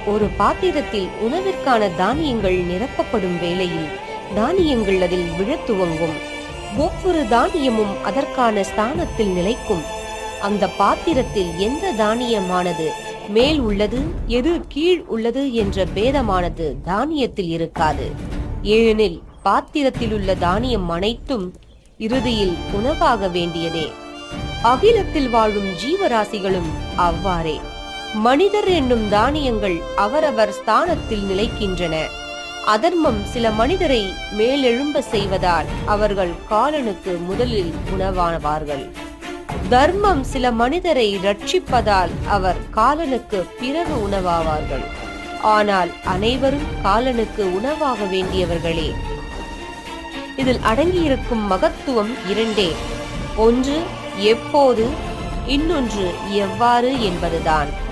ஒரு பாத்திரத்தில் உணவிற்கான தானியங்கள் நிரப்பப்படும் வேளையில் தானியங்கள் அதில் விழத் துவங்கும். ஒவ்வொரு தானியமும் அதற்கான ஸ்தானத்தில் நிலைக்கும். அந்த பாத்திரத்தில் எந்த தானியமானது மேல் உள்ளது, எது கீழ் உள்ளது என்ற பேதமானது தானியத்தில் இருக்காது. ஏனெனில் பாத்திரத்தில் உள்ள தானியம் அனைத்தும் இறுதியில் உணவாக வேண்டியதே. அகிலத்தில் வாழும் ஜீவராசிகளும் அவ்வாறே. மனிதர் என்னும் தானியங்கள் அவரவர் ஸ்தானத்தில் நிலைக்கின்றன. அதர்மம் சில மனிதரை மேலெழும்ப செய்வதால் அவர்கள் காலனுக்கு முதலில் உணவாவார்கள். தர்மம் சில மனிதரை ரட்சிப்பதால் அவர் காலனுக்கு பிறகு உணவாவார்கள். ஆனால் அனைவரும் காலனுக்கு உணவாக வேண்டியவர்களே. இதில் அடங்கியிருக்கும் மகத்துவம் இரண்டே. ஒன்று எப்போது, இன்னொன்று எவ்வாறு என்பதுதான்.